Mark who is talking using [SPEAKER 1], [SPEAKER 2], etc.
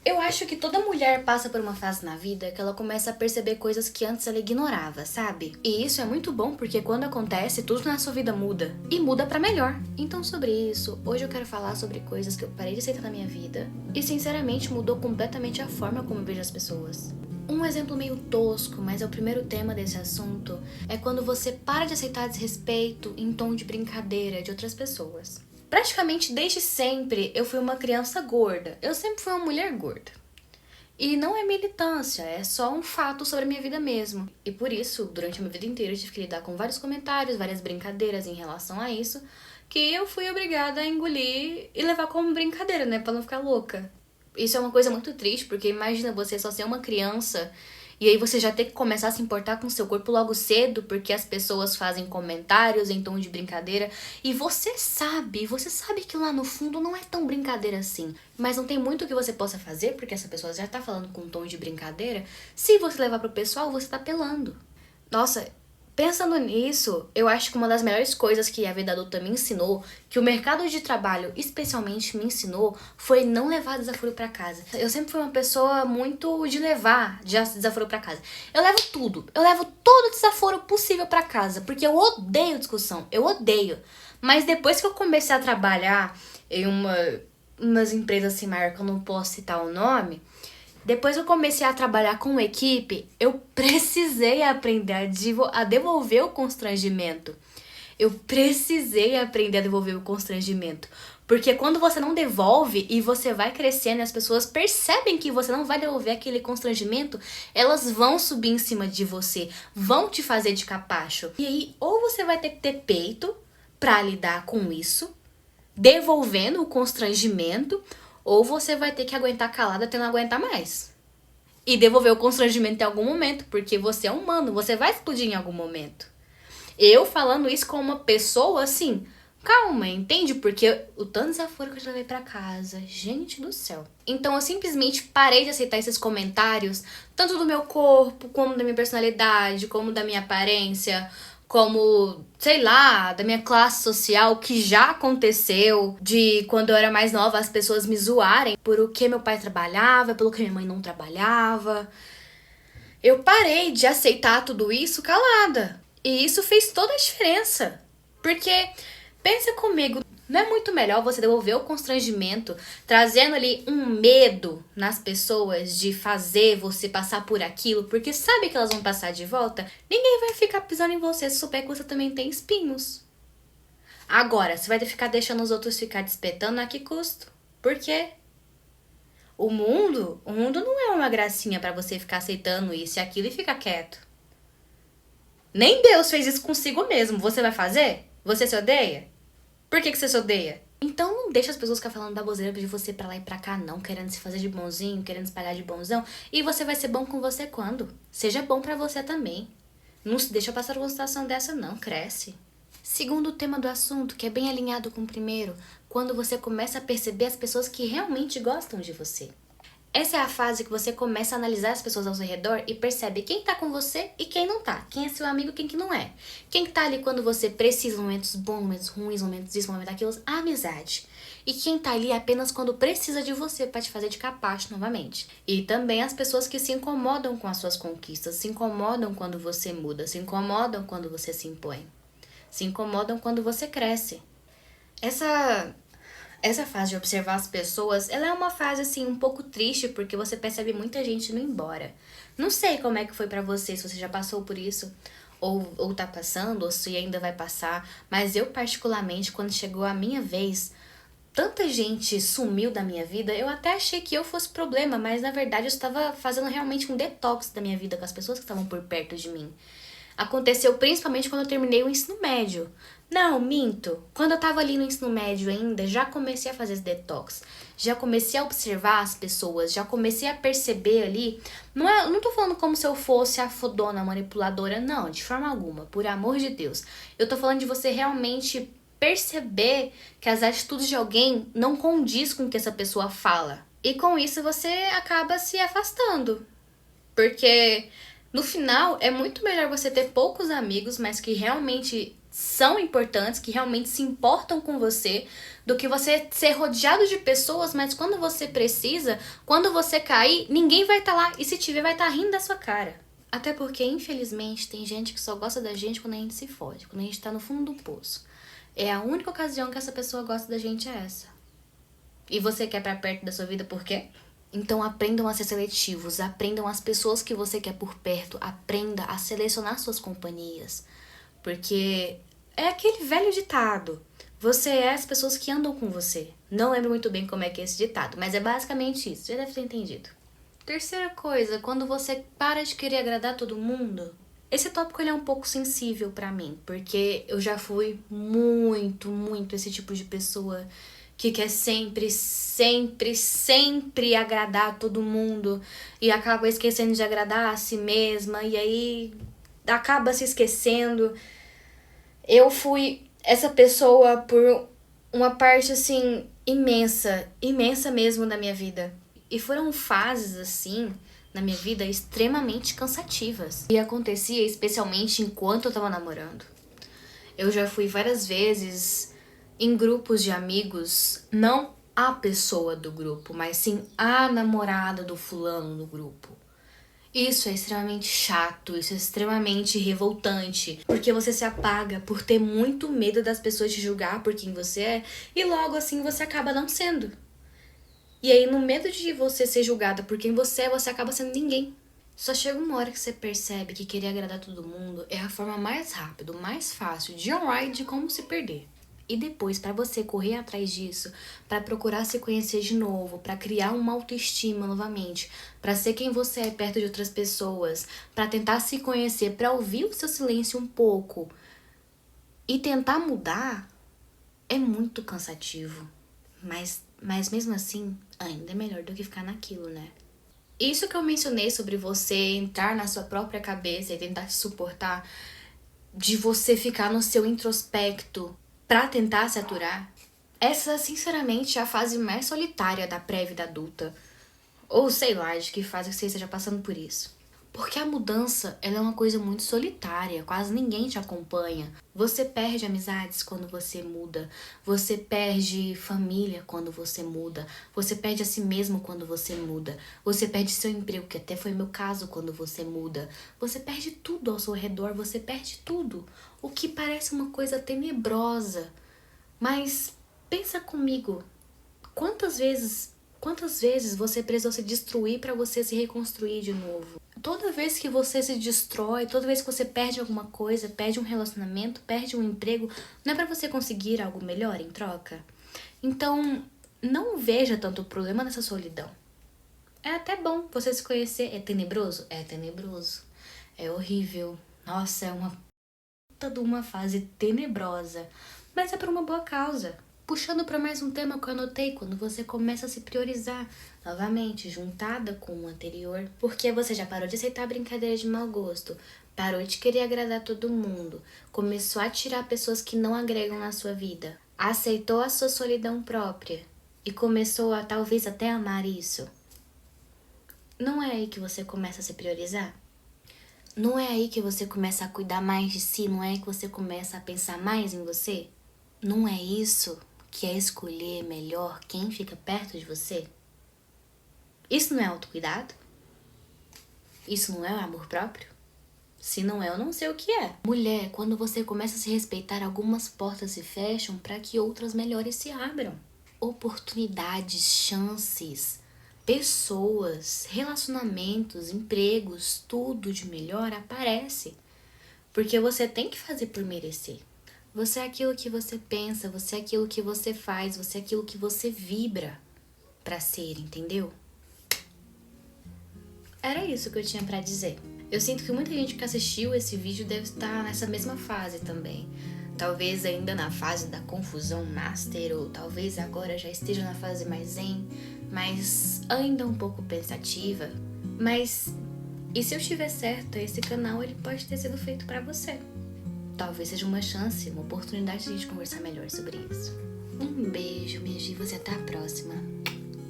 [SPEAKER 1] Eu acho que toda mulher passa por uma fase na vida que ela começa a perceber coisas que antes ela ignorava, sabe? E isso é muito bom porque quando acontece, tudo na sua vida muda. E muda pra melhor. Então sobre isso, hoje eu quero falar sobre coisas que eu parei de aceitar na minha vida e sinceramente mudou completamente a forma como eu vejo as pessoas. Um exemplo meio tosco, mas é o primeiro tema desse assunto, é quando você para de aceitar desrespeito em tom de brincadeira de outras pessoas. Praticamente desde sempre eu fui uma criança gorda. Eu sempre fui uma mulher gorda. E não é militância, é só um fato sobre a minha vida mesmo. E por isso, durante a minha vida inteira, eu tive que lidar com vários comentários, várias brincadeiras em relação a isso, que eu fui obrigada a engolir e levar como brincadeira, né? Pra não ficar louca. Isso é uma coisa muito triste, porque imagina você só ser uma criança e aí você já ter que começar a se importar com seu corpo logo cedo, porque as pessoas fazem comentários em tom de brincadeira. E você sabe que lá no fundo não é tão brincadeira assim. Mas não tem muito que você possa fazer, porque essa pessoa já tá falando com um tom de brincadeira. Se você levar pro pessoal, você tá apelando. Nossa, pensando nisso, eu acho que uma das melhores coisas que a vida adulta me ensinou, que o mercado de trabalho especialmente me ensinou, foi não levar desaforo pra casa. Eu sempre fui uma pessoa muito de levar desaforo pra casa. Eu levo tudo, eu levo todo o desaforo possível pra casa, porque eu odeio discussão, eu odeio. Mas depois que eu comecei a trabalhar em umas empresas assim maior, que eu não posso citar o nome, depois eu comecei a trabalhar com equipe, eu precisei aprender a devolver o constrangimento. Eu precisei aprender a devolver o constrangimento. Porque quando você não devolve e você vai crescendo e as pessoas percebem que você não vai devolver aquele constrangimento, elas vão subir em cima de você, vão te fazer de capacho. E aí, ou você vai ter que ter peito pra lidar com isso, devolvendo o constrangimento, ou você vai ter que aguentar calada até não aguentar mais. E devolver o constrangimento em algum momento, porque você é humano, você vai explodir em algum momento. Eu falando isso com uma pessoa assim, calma, entende? Porque o tanto de desaforo que eu já levei pra casa, gente do céu. Então eu simplesmente parei de aceitar esses comentários, tanto do meu corpo, como da minha personalidade, como da minha aparência, como, sei lá, da minha classe social, que já aconteceu, de quando eu era mais nova as pessoas me zoarem por o que meu pai trabalhava, pelo que minha mãe não trabalhava. Eu parei de aceitar tudo isso calada. E isso fez toda a diferença. Porque, pensa comigo, não é muito melhor você devolver o constrangimento, trazendo ali um medo nas pessoas de fazer você passar por aquilo, porque sabe que elas vão passar de volta? Ninguém vai ficar pisando em você se souber que você também tem espinhos. Agora, você vai ter que ficar deixando os outros ficar te espetando a que custo? Por quê? O mundo não é uma gracinha pra você ficar aceitando isso e aquilo e ficar quieto. Nem Deus fez isso consigo mesmo. Você vai fazer? Você se odeia? Por que você se odeia? Então não deixa as pessoas ficar falando baboseira de você pra lá e pra cá, não. Querendo se fazer de bonzinho, querendo espalhar de bonzão. E você vai ser bom com você quando? Seja bom pra você também. Não se deixa passar uma situação dessa, não. Cresce. Segundo tema do assunto, que é bem alinhado com o primeiro, quando você começa a perceber as pessoas que realmente gostam de você. Essa é a fase que você começa a analisar as pessoas ao seu redor e percebe quem tá com você e quem não tá. Quem é seu amigo e quem que não é. Quem que tá ali quando você precisa, momentos bons, momentos ruins, momentos isso, momentos daquilo, a amizade. E quem tá ali apenas quando precisa de você pra te fazer de capacho novamente. E também as pessoas que se incomodam com as suas conquistas, se incomodam quando você muda, se incomodam quando você se impõe. Se incomodam quando você cresce. Essa fase de observar as pessoas, ela é uma fase, assim, um pouco triste, porque você percebe muita gente indo embora. Não sei como é que foi pra você, se você já passou por isso, ou tá passando, ou se ainda vai passar, mas eu, particularmente, quando chegou a minha vez, tanta gente sumiu da minha vida, eu até achei que eu fosse problema, mas na verdade eu estava fazendo realmente um detox da minha vida com as pessoas que estavam por perto de mim. Aconteceu principalmente quando eu terminei o ensino médio. Não, minto. Quando eu tava ali no ensino médio ainda, já comecei a fazer esse detox. Já comecei a observar as pessoas, já comecei a perceber ali. Não tô falando como se eu fosse a fodona manipuladora, não, de forma alguma, por amor de Deus. Eu tô falando de você realmente perceber que as atitudes de alguém não condiz com o que essa pessoa fala. E com isso você acaba se afastando. Porque no final é muito melhor você ter poucos amigos, mas que realmente são importantes, que realmente se importam com você, do que você ser rodeado de pessoas, mas quando você precisa, quando você cair, ninguém vai estar lá. E se tiver, vai estar rindo da sua cara. Até porque, infelizmente, tem gente que só gosta da gente quando a gente se fode, quando a gente tá no fundo do poço. É a única ocasião que essa pessoa gosta da gente é essa. E você quer pra perto da sua vida por quê? Então aprendam a ser seletivos, aprendam as pessoas que você quer por perto, aprenda a selecionar suas companhias. Porque é aquele velho ditado, você é as pessoas que andam com você. Não lembro muito bem como é que é esse ditado, mas é basicamente isso, já deve ter entendido. Terceira coisa, quando você para de querer agradar todo mundo, esse tópico ele é um pouco sensível pra mim, porque eu já fui muito esse tipo de pessoa que quer sempre agradar todo mundo e acaba esquecendo de agradar a si mesma e aí acaba se esquecendo. Eu fui essa pessoa por uma parte, assim, imensa mesmo da minha vida. E foram fases, assim, na minha vida extremamente cansativas. E acontecia especialmente enquanto eu tava namorando. Eu já fui várias vezes em grupos de amigos, não a pessoa do grupo, mas sim a namorada do fulano do grupo. Isso é extremamente chato, isso é extremamente revoltante, porque você se apaga por ter muito medo das pessoas te julgar por quem você é, e logo assim você acaba não sendo. E aí, no medo de você ser julgada por quem você acaba sendo ninguém. Só chega uma hora que você percebe que querer agradar todo mundo é a forma mais rápida, mais fácil de honrar e de como se perder. E depois, pra você correr atrás disso, pra procurar se conhecer de novo, pra criar uma autoestima novamente, pra ser quem você é perto de outras pessoas, pra tentar se conhecer, pra ouvir o seu silêncio um pouco e tentar mudar, é muito cansativo. Mas mesmo assim, ainda é melhor do que ficar naquilo, né? Isso que eu mencionei sobre você entrar na sua própria cabeça e tentar se suportar, de você ficar no seu introspecto pra tentar se aturar, essa, sinceramente, é a fase mais solitária da pré-vida adulta. Ou sei lá, de que fase que você esteja passando por isso. Porque a mudança, ela é uma coisa muito solitária, quase ninguém te acompanha. Você perde amizades quando você muda, você perde família quando você muda, você perde a si mesmo quando você muda, você perde seu emprego, que até foi meu caso quando você muda. Você perde tudo ao seu redor, você perde tudo. O que parece uma coisa tenebrosa. Mas pensa comigo, quantas vezes você precisou se destruir para você se reconstruir de novo? Toda vez que você se destrói, toda vez que você perde alguma coisa, perde um relacionamento, perde um emprego, não é pra você conseguir algo melhor em troca? Então, não veja tanto problema nessa solidão. É até bom você se conhecer. É tenebroso? É tenebroso. É horrível. Nossa, é uma puta de uma fase tenebrosa. Mas é por uma boa causa. Puxando para mais um tema que eu anotei, quando você começa a se priorizar novamente, juntada com o anterior, porque você já parou de aceitar brincadeira de mau gosto, parou de querer agradar todo mundo, começou a tirar pessoas que não agregam na sua vida, aceitou a sua solidão própria e começou a talvez até amar isso. Não é aí que você começa a se priorizar? Não é aí que você começa a cuidar mais de si? Não é aí que você começa a pensar mais em você? Não é isso que é escolher melhor quem fica perto de você? Isso não é autocuidado? Isso não é amor próprio? Se não é, eu não sei o que é. Mulher, quando você começa a se respeitar, algumas portas se fecham para que outras melhores se abram. Oportunidades, chances, pessoas, relacionamentos, empregos, tudo de melhor aparece. Porque você tem que fazer por merecer. Você é aquilo que você pensa, você é aquilo que você faz, você é aquilo que você vibra pra ser, entendeu? Era isso que eu tinha pra dizer. Eu sinto que muita gente que assistiu esse vídeo deve estar nessa mesma fase também. Talvez ainda na fase da confusão master, ou talvez agora já esteja na fase mais zen, mas ainda um pouco pensativa. Mas, e se eu estiver certa, esse canal ele pode ter sido feito pra você. Talvez seja uma chance, uma oportunidade de a gente conversar melhor sobre isso. Um beijo, minhas divas, e até a próxima.